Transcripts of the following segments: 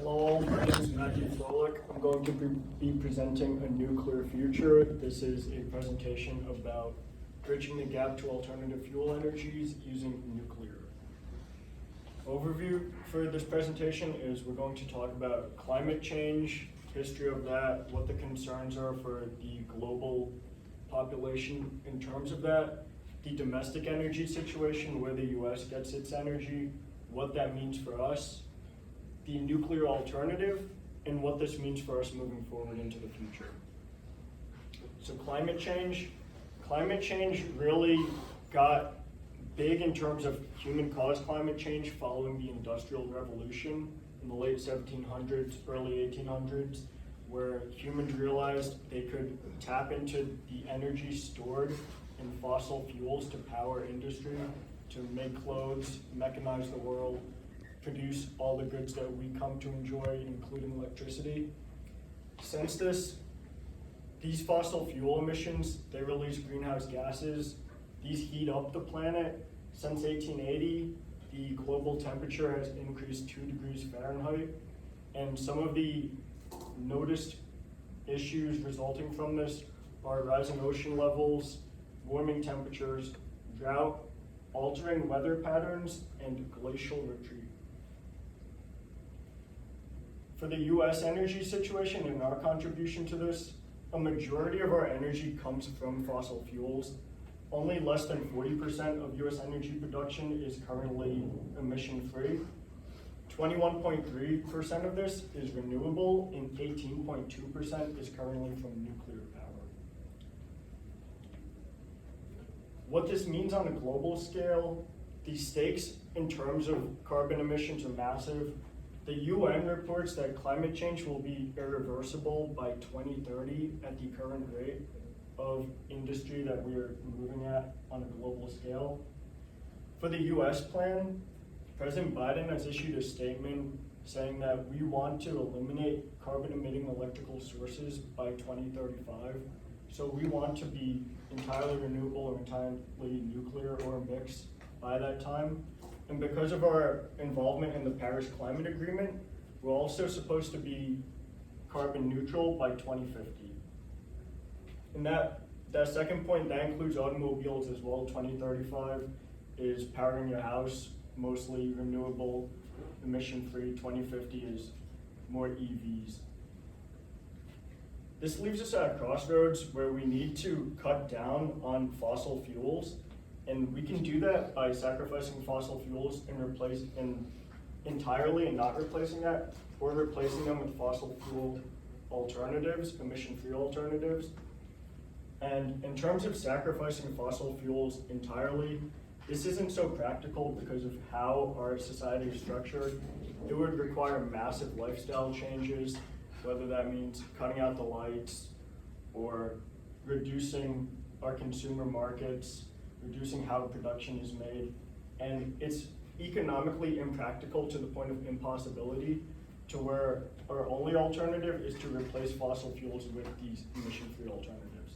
Hello, my name is Matthew Froelich. I'm going to be presenting a nuclear future. This is a presentation about bridging the gap to alternative fuel energies using nuclear. Overview for this presentation is we're going to talk about climate change, history of that, what the concerns are for the global population in terms of that, the domestic energy situation, where the US gets its energy, what that means for us, the nuclear alternative, and what this means for us moving forward into the future. So climate change really got big in terms of human-caused climate change following the Industrial Revolution in the late 1700s, early 1800s, where humans realized they could tap into the energy stored in fossil fuels to power industry, to make clothes, mechanize the world, produce all the goods that we come to enjoy, including electricity. Since these fossil fuel emissions, they release greenhouse gases. These heat up the planet. Since 1880, the global temperature has increased 2 degrees Fahrenheit, and some of the noticed issues resulting from this are rising ocean levels, warming temperatures, drought, altering weather patterns, and glacial retreat. For the US energy situation and our contribution to this, a majority of our energy comes from fossil fuels. Only less than 40% of US energy production is currently emission-free. 21.3% of this is renewable, and 18.2% is currently from nuclear power. What this means on a global scale, the stakes in terms of carbon emissions are massive. The UN reports that climate change will be irreversible by 2030 at the current rate of industry that we are moving at on a global scale. For the US plan, President Biden has issued a statement saying that we want to eliminate carbon-emitting electrical sources by 2035. So we want to be entirely renewable or entirely nuclear or a mix by that time. And because of our involvement in the Paris Climate Agreement, we're also supposed to be carbon neutral by 2050. And that second point, that includes automobiles as well. 2035 is powering your house, mostly renewable, emission-free. 2050 is more EVs. This leaves us at a crossroads where we need to cut down on fossil fuels. And we can do that by sacrificing fossil fuels and entirely and not replacing that, or replacing them with fossil fuel alternatives, emission-free alternatives. And in terms of sacrificing fossil fuels entirely, this isn't so practical because of how our society is structured. It would require massive lifestyle changes, whether that means cutting out the lights or reducing our consumer markets, reducing how production is made, and it's economically impractical to the point of impossibility, to where our only alternative is to replace fossil fuels with these emission-free alternatives.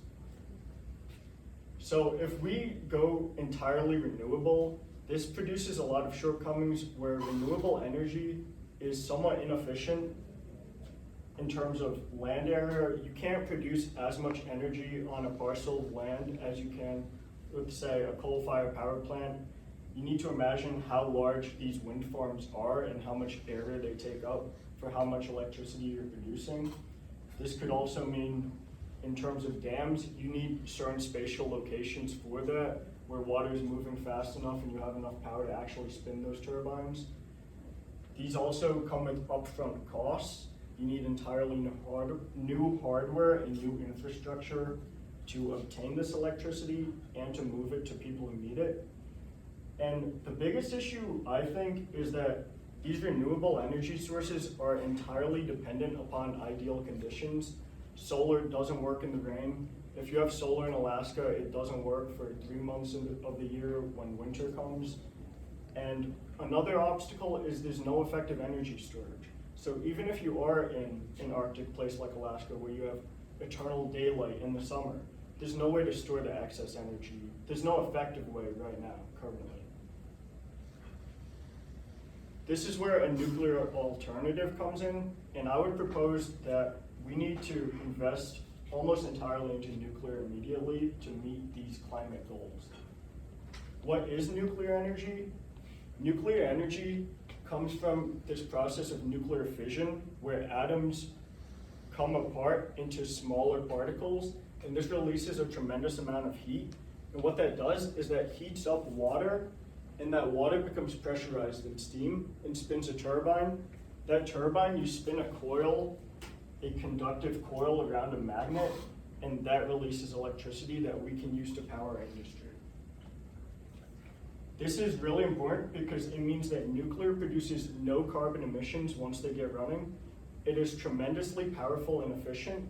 So if we go entirely renewable, this produces a lot of shortcomings where renewable energy is somewhat inefficient in terms of land area. You can't produce as much energy on a parcel of land as you can with, say, a coal-fired power plant. You need to imagine how large these wind farms are and how much area they take up for how much electricity you're producing. This could also mean, in terms of dams, you need certain spatial locations for that, where water is moving fast enough and you have enough power to actually spin those turbines. These also come with upfront costs. You need entirely new hardware and new infrastructure to obtain this electricity and to move it to people who need it. And the biggest issue, I think, is that these renewable energy sources are entirely dependent upon ideal conditions. Solar doesn't work in the rain. If you have solar in Alaska, it doesn't work for 3 months of the year when winter comes. And another obstacle is there's no effective energy storage. So even if you are in an Arctic place like Alaska, where you have eternal daylight in the summer, there's no way to store the excess energy. There's no effective way right now, currently. This is where a nuclear alternative comes in, and I would propose that we need to invest almost entirely into nuclear immediately to meet these climate goals. What is nuclear energy? Nuclear energy comes from this process of nuclear fission where atoms come apart into smaller particles, and this releases a tremendous amount of heat. And what that does is that heats up water, and that water becomes pressurized in steam and spins a turbine. That turbine, you spin a coil, a conductive coil around a magnet, and that releases electricity that we can use to power industry. This is really important because it means that nuclear produces no carbon emissions once they get running. It is tremendously powerful and efficient.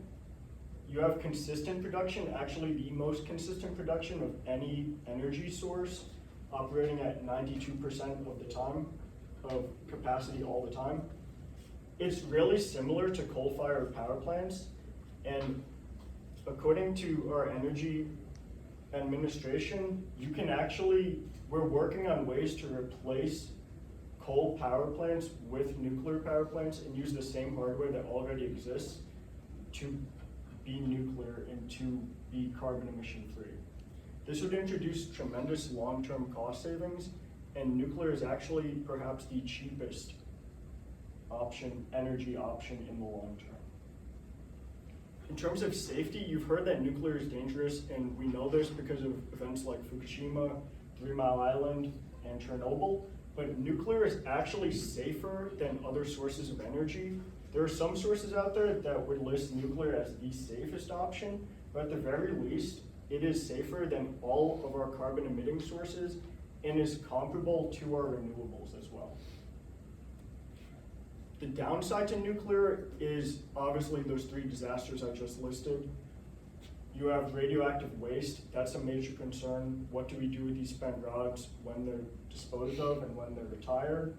You have consistent production, actually the most consistent production of any energy source, operating at 92% of the time, of capacity all the time. It's really similar to coal-fired power plants, and according to our energy administration, we're working on ways to replace coal power plants with nuclear power plants and use the same hardware that already exists to be nuclear and to be carbon emission free. This would introduce tremendous long-term cost savings, and nuclear is actually perhaps the cheapest energy option in the long term. In terms of safety, you've heard that nuclear is dangerous, and we know this because of events like Fukushima, 3 Mile Island, and Chernobyl, but nuclear is actually safer than other sources of energy. There are some sources out there that would list nuclear as the safest option, but at the very least, it is safer than all of our carbon emitting sources and is comparable to our renewables as well. The downside to nuclear is obviously those 3 disasters I just listed. You have radioactive waste, that's a major concern. What do we do with these spent rods when they're disposed of and when they're retired?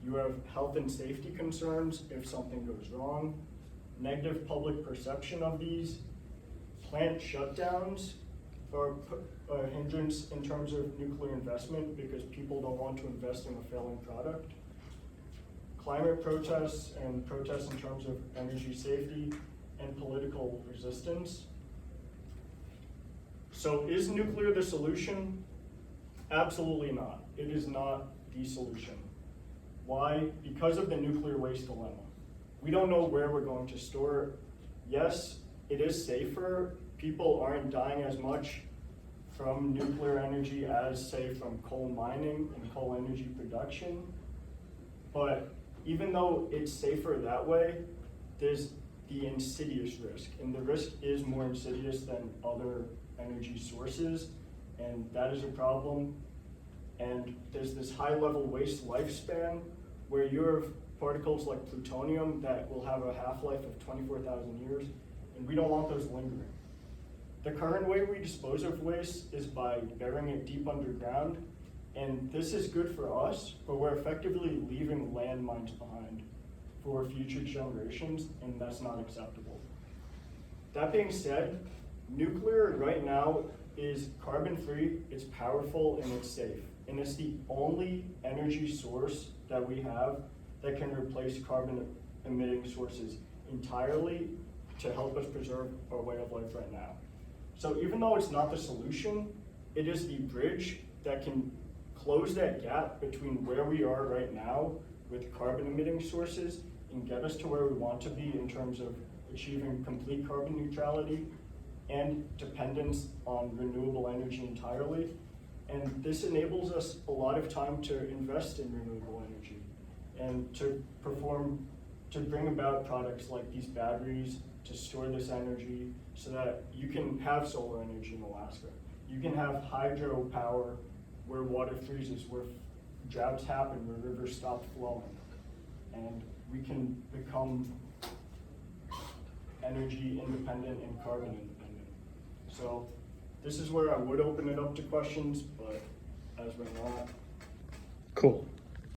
You have health and safety concerns if something goes wrong. Negative public perception of these. Plant shutdowns are a hindrance in terms of nuclear investment because people don't want to invest in a failing product. Climate protests and protests in terms of energy safety and political resistance. So is nuclear the solution? Absolutely not. It is not the solution. Why? Because of the nuclear waste dilemma. We don't know where we're going to store it. Yes, it is safer. People aren't dying as much from nuclear energy as, say, from coal mining and coal energy production. But even though it's safer that way, there's the insidious risk. And the risk is more insidious than other energy sources, and that is a problem. And there's this high-level waste lifespan where you have particles like plutonium that will have a half-life of 24,000 years, and we don't want those lingering. The current way we dispose of waste is by burying it deep underground, and this is good for us, but we're effectively leaving landmines behind for future generations, and that's not acceptable. That being said, nuclear right now is carbon-free, it's powerful, and it's safe. And it's the only energy source that we have that can replace carbon-emitting sources entirely to help us preserve our way of life right now. So even though it's not the solution, it is the bridge that can close that gap between where we are right now with carbon-emitting sources and get us to where we want to be in terms of achieving complete carbon neutrality and dependence on renewable energy entirely. And this enables us a lot of time to invest in renewable energy and to bring about products like these batteries to store this energy so that you can have solar energy in Alaska. You can have hydropower where water freezes, where droughts happen, where rivers stop flowing. And we can become energy independent and carbon independent. So this is where I would open it up to questions, but as we're not. Cool.